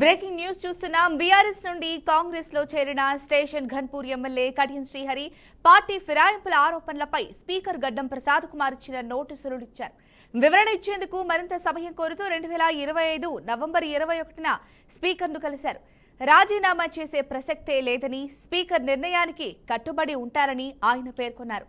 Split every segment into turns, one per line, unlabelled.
Breaking news చూస్తున్నాం. BRS నుండి కాంగ్రెస్ లో చేరిన station Ghanpur MLA Kadiyam Srihari party ఫిరాయింపుల ఆరోపణలపై స్పీకర్ గడ్డం ప్రసాద్ కుమార్ ఇచ్చిన నోటీసులు ఇచ్చారు. వివరణ ఇచ్చేందుకు మరింత సమయం కోరుతూ 2025 నవంబర్ 21న స్పీకర్ను కలిశారు. రాజీనామా చేసే ప్రసక్తే లేదని, స్పీకర్ నిర్ణయానికి కట్టుబడి ఉంటారని ఆయన పేర్కొన్నారు.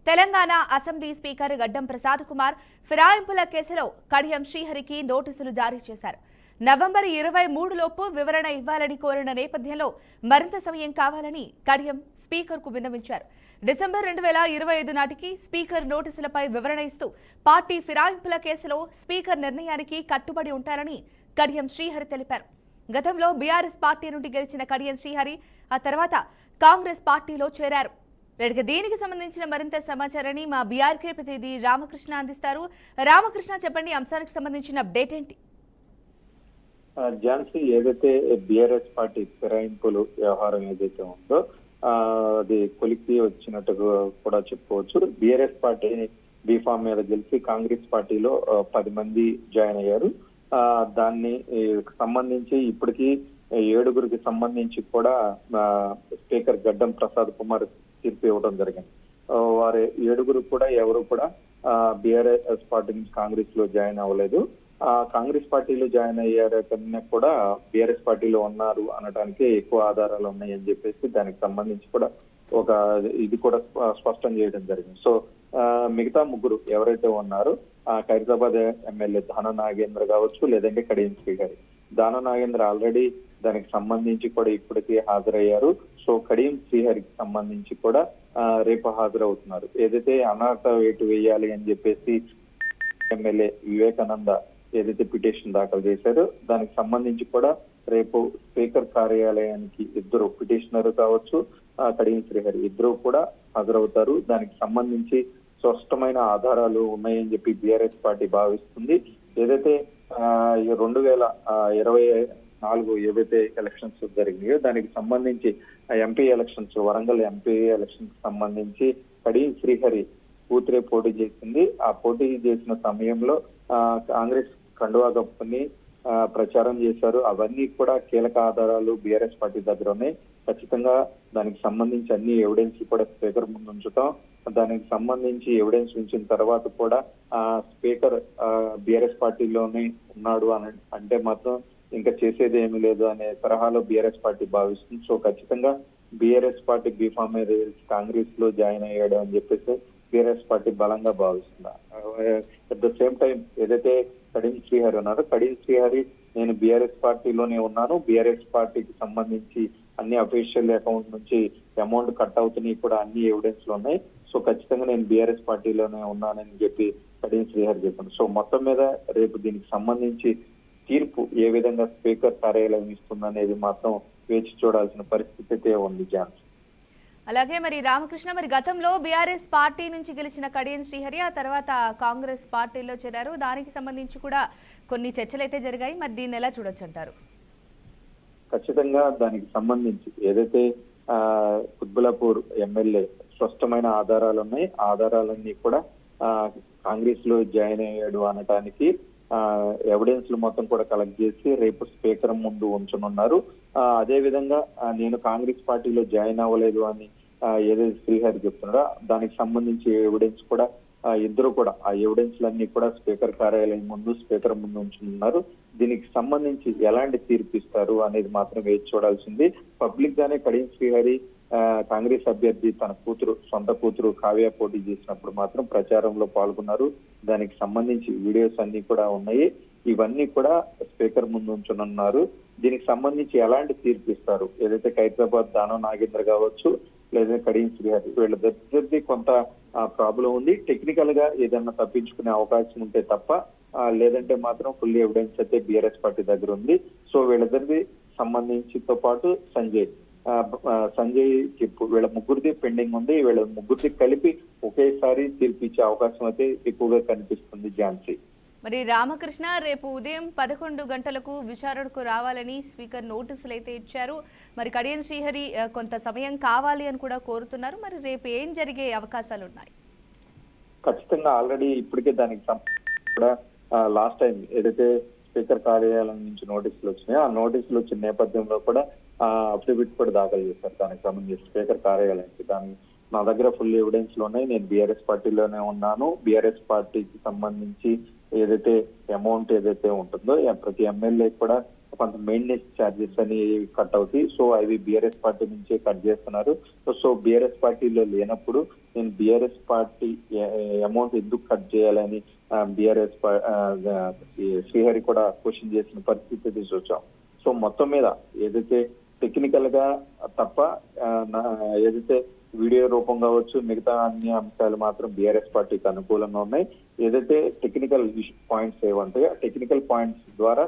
తెలంగాణ అసెంబ్లీ స్పీకర్ గడ్డం ప్రసాద్ కుమార్ ఫిరాయింపుల కేసులో కడియం శ్రీహరికి నోటీసులు జారీ చేశారు. నవంబర్ 23 లోపు వివరణ ఇవ్వాలని కోరిన నేపథ్యంలో మరింత సమయం కావాలని కడియం స్పీకర్కు విన్నవించారు. డిసెంబర్ 2025 నాటికి స్పీకర్ నోటీసులపై వివరణ ఇస్తూ పార్టీ ఫిరాయింపుల కేసులో స్పీకర్ నిర్ణయానికి కట్టుబడి ఉంటారని కడియం శ్రీహరి తెలిపారు. గతంలో బీఆర్ఎస్ పార్టీ నుండి గెలిచిన కడియం శ్రీహరి ఆ తర్వాత కాంగ్రెస్ పార్టీలో చేరారు. దీనికి సంబంధించిన మరింత సమాచారాన్ని మా బీఆర్కే ప్రతినిధి రామకృష్ణ అందిస్తారు. రామకృష్ణ, చెప్పండి, అంశానికి సంబంధించిన అప్డేట్ ఏంటి?
ఝాన్సీ, ఏదైతే బీఆర్ఎస్ పార్టీ ఫిరాయింపులు వ్యవహారం ఏదైతే ఉందో అది కొలిక్కి వచ్చినట్టుగా కూడా చెప్పుకోవచ్చు. బీఆర్ఎస్ పార్టీ బీఫామ్ మీద గెలిచి కాంగ్రెస్ పార్టీలో 10 మంది జాయిన్ అయ్యారు. దాన్ని సంబంధించి ఇప్పటికీ 7గురికి సంబంధించి కూడా స్పీకర్ గడ్డం ప్రసాద్ కుమార్ తీర్పు ఇవ్వడం జరిగింది. వారి 7గురు కూడా ఎవరు కూడా బీఆర్ఎస్ పార్టీ నుంచి కాంగ్రెస్ లో జాయిన్ అవ్వలేదు. కాంగ్రెస్ పార్టీలో జాయిన్ అయ్యారు కన్నా కూడా బీఆర్ఎస్ పార్టీలో ఉన్నారు అనడానికి ఎక్కువ ఆధారాలు ఉన్నాయని చెప్పేసి దానికి సంబంధించి కూడా ఒక ఇది కూడా స్పష్టం చేయడం జరిగింది. సో మిగతా 3 ఎవరైతే ఉన్నారో ఖైరతాబాద్ ఎమ్మెల్యే దాన నాగేంద్ర కావచ్చు, లేదంటే కడియం శ్రీహరి. దాన నాగేంద్ర ఆల్రెడీ దానికి సంబంధించి కూడా ఇప్పటికీ హాజరయ్యారు. సో కడియం శ్రీహరికి సంబంధించి కూడా రేపు హాజరవుతున్నారు. ఏదైతే అనర్హత వేటు వేయాలి అని చెప్పేసి ఎమ్మెల్యే వివేకానంద ఏదైతే పిటిషన్ దాఖలు చేశారో దానికి సంబంధించి కూడా రేపు స్పీకర్ కార్యాలయానికి 2 పిటిషనర్ కావచ్చు, కడియం శ్రీహరి ఇద్దరు కూడా హాజరవుతారు. దానికి సంబంధించి స్పష్టమైన ఆధారాలు ఉన్నాయని చెప్పి బీఆర్ఎస్ పార్టీ భావిస్తుంది. ఏదైతే 2024 ఏవైతే ఎలక్షన్స్ జరిగినాయో దానికి సంబంధించి MP elections, Warangal MP elections సంబంధించి కడియం శ్రీహరి కూతురే పోటీ చేసింది. ఆ పోటీ చేసిన సమయంలో కాంగ్రెస్ కండువా కప్పుని ప్రచారం చేశారు. అవన్నీ కూడా కీలక ఆధారాలు బీఆర్ఎస్ పార్టీ దగ్గర ఉన్నాయి. ఖచ్చితంగా దానికి సంబంధించి అన్ని ఎవిడెన్స్ కూడా స్పీకర్ ముందు ఉంచుతాం. దానికి సంబంధించి ఎవిడెన్స్ ఉంచిన తర్వాత కూడా స్పీకర్ బీఆర్ఎస్ పార్టీలోనే ఉన్నాడు అని అంటే మాత్రం ఇంకా చేసేది ఏమీ లేదు అనే తరహాలో బీఆర్ఎస్ పార్టీ భావిస్తుంది. సో ఖచ్చితంగా బీఆర్ఎస్ పార్టీ బీఫామ్ మీద కాంగ్రెస్ లో జాయిన్ అయ్యాడు అని చెప్పేసి బీఆర్ఎస్ పార్టీ బలంగా భావిస్తుంది. అట్ ద సేమ్ టైం ఏదైతే కడియం శ్రీహరి ఉన్నారో, కడియం శ్రీహరి నేను బీఆర్ఎస్ పార్టీలోనే ఉన్నాను, బీఆర్ఎస్ పార్టీకి సంబంధించి అన్ని అఫీషియల్ అకౌంట్ నుంచి అమౌంట్ కట్ అవుతున్నాయి కూడా అన్ని ఎవిడెన్స్ లో ఉన్నాయి. సో ఖచ్చితంగా నేను బీఆర్ఎస్ పార్టీలోనే ఉన్నానని చెప్పి కడియం శ్రీహరి చెప్పాను. సో మొత్తం మీద రేపు దీనికి సంబంధించి తీర్పు ఏ విధంగా స్పీకర్ కార్యాలయం ఇస్తుందనేది మాత్రం వేచి చూడాల్సిన పరిస్థితి అయితే ఉంది ఝాన్సీ.
అలాగే మరి రామకృష్ణ, మరి గతంలో బీఆర్ఎస్ పార్టీ నుంచి గెలిచిన కడియం శ్రీహరి ఆ తర్వాత కాంగ్రెస్ పార్టీలో చేరారు. దానికి సంబంధించి కూడా కొన్ని చర్చలు అయితే జరిగాయి. మరి దీన్ని ఎలా చూడొచ్చు అంటారు?
ఖచ్చితంగా దానికి సంబంధించి ఏదైతే కుత్బులాపూర్ ఎమ్మెల్యే స్పష్టమైన ఆధారాలు ఉన్నాయి. ఆధారాలన్నీ కూడా కాంగ్రెస్ లో జాయిన్ అయ్యాడు అనటానికి ఎవిడెన్స్ మొత్తం కూడా కలెక్ట్ చేసి రేపు స్పీకర్ ముందు ఉంచనున్నారు. అదే విధంగా నేను కాంగ్రెస్ పార్టీలో జాయిన్ అవ్వలేదు అని ఏదైతే శ్రీహరి చెప్తున్నారో దానికి సంబంధించి ఎవిడెన్స్ కూడా ఇద్దరు కూడా ఆ ఎవిడెన్స్లన్నీ కూడా స్పీకర్ కార్యాలయం ముందు స్పీకర్ ముందు ఉంచుతున్నారు. దీనికి సంబంధించి ఎలాంటి తీర్పు ఇస్తారు అనేది మాత్రం వేచి చూడాల్సింది. పబ్లిక్ గానే కడియం శ్రీహరి కాంగ్రెస్ అభ్యర్థి తన సొంత కూతురు కావ్య పోటీ చేసినప్పుడు మాత్రం ప్రచారంలో పాల్గొన్నారు. దానికి సంబంధించి వీడియోస్ అన్ని కూడా ఉన్నాయి. ఇవన్నీ కూడా స్పీకర్ ముందు ఉంచనున్నారు. దీనికి సంబంధించి ఎలాంటి తీర్పు ఇస్తారు, ఏదైతే ఖైరతాబాద్ దానం నాగేంద్ర కావచ్చు, లేదా కడియం శ్రీహరి వీళ్ళ దగ్గర కొంత ప్రాబ్లం ఉంది. టెక్నికల్ గా ఏదైనా తప్పించుకునే అవకాశం ఉంటే తప్ప, లేదంటే మాత్రం ఫుల్ ఎవిడెన్స్ అయితే బీఆర్ఎస్ పార్టీ దగ్గర ఉంది. సో వీళ్ళిద్దరిది సంబంధించితో పాటు సంజయ్ చెప్పు వీళ్ళ 3గురిది పెండింగ్ ఉంది. వీళ్ళ 3గురిది కలిపి ఒకేసారి తీర్పు ఇచ్చే అవకాశం అయితే ఎక్కువగా కనిపిస్తుంది ఝాన్సీ.
మరి రామకృష్ణ, రేపు ఉదయం 11 గంటలకు విచారణకు రావాలని స్పీకర్ నోటీసులు అయితే ఇచ్చారు. మరి కడియం శ్రీహరి కొంత సమయం కావాలి అని కూడా కోరుతున్నారు. మరి రేపు ఏం జరిగే అవకాశాలు ఉన్నాయి?
ఖచ్చితంగా ఆల్రెడీ ఇప్పటికే దానికి కూడా లాస్ట్ టైం ఏదైతే స్పీకర్ కార్యాలయం నుంచి నోటీసులు వచ్చినాయి. ఆ నోటీసులు వచ్చిన నేపథ్యంలో కూడా అఫిడవిట్ కూడా దాఖలు చేశారు దానికి సంబంధించి స్పీకర్ కార్యాలయానికి. దాని నా దగ్గర ఫుల్ ఎవిడెన్స్ లో ఉన్నాయి. నేను బీఆర్ఎస్ పార్టీలోనే ఉన్నాను. బీఆర్ఎస్ పార్టీకి సంబంధించి ఏదైతే అమౌంట్ ఏదైతే ఉంటుందో ప్రతి ఎమ్మెల్యే కూడా కొంత మెయింటెనెన్స్ ఛార్జెస్ అని కట్ అవుతాయి. సో అవి బీఆర్ఎస్ పార్టీ నుంచే కట్ చేస్తున్నారు. సో బీఆర్ఎస్ పార్టీలో లేనప్పుడు నేను బీఆర్ఎస్ పార్టీ అమౌంట్ ఎందుకు కట్ చేయాలని బీఆర్ఎస్ శ్రీహరి కూడా క్వశ్చన్ చేసిన పరిస్థితి చూసాం. సో మొత్తం మీద ఏదైతే టెక్నికల్ గా తప్ప ఏదైతే వీడియో రూపం కావచ్చు మిగతా అన్ని అంశాలు మాత్రం బీఆర్ఎస్ పార్టీకి అనుకూలంగా ఉన్నాయి. ఏదైతే టెక్నికల్ పాయింట్స్ ఏమంటాయో టెక్నికల్ పాయింట్స్ ద్వారా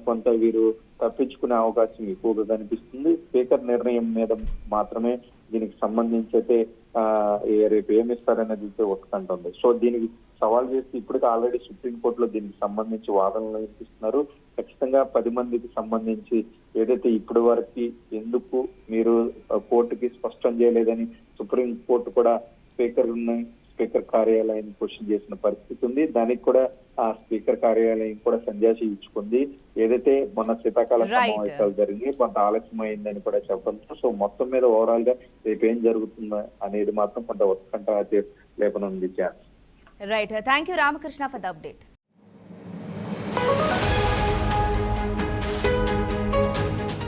కొంత వీరు తప్పించుకునే అవకాశం ఎక్కువగా కనిపిస్తుంది. స్పీకర్ నిర్ణయం మీద మాత్రమే దీనికి సంబంధించి అయితే రేపు ఏమిస్తారనేది అయితే ఒట్టుకుంటుంది. సో దీనికి సవాల్ చేసి ఇప్పటికే ఆల్రెడీ సుప్రీంకోర్టులో దీనికి సంబంధించి వాదనలు వినిపిస్తున్నారు. ఖచ్చితంగా 10 మందికి సంబంధించి ఏదైతే ఇప్పటి వరకు ఎందుకు మీరు కోర్టుకి స్పష్టం చేయలేదని సుప్రీంకోర్టు కూడా స్పీకర్ కార్యాలయాన్ని క్వశ్చన్ చేసిన పరిస్థితి ఉంది. దానికి కూడా ఆ స్పీకర్ కార్యాలయం కూడా సంజాషి ఇచ్చుకుంది. ఏదైతే మొన్న శీతాకాల సమావేశాలు జరిగి కొంత ఆలస్యం అయిందని కూడా చెప్పడంతో సో మొత్తం మీద ఓవరాల్ గా రేపు ఏం జరుగుతుందో అనేది మాత్రం కొంత ఉత్కంఠ లేపనుంది.
Right, thank you Ramakrishna for the update.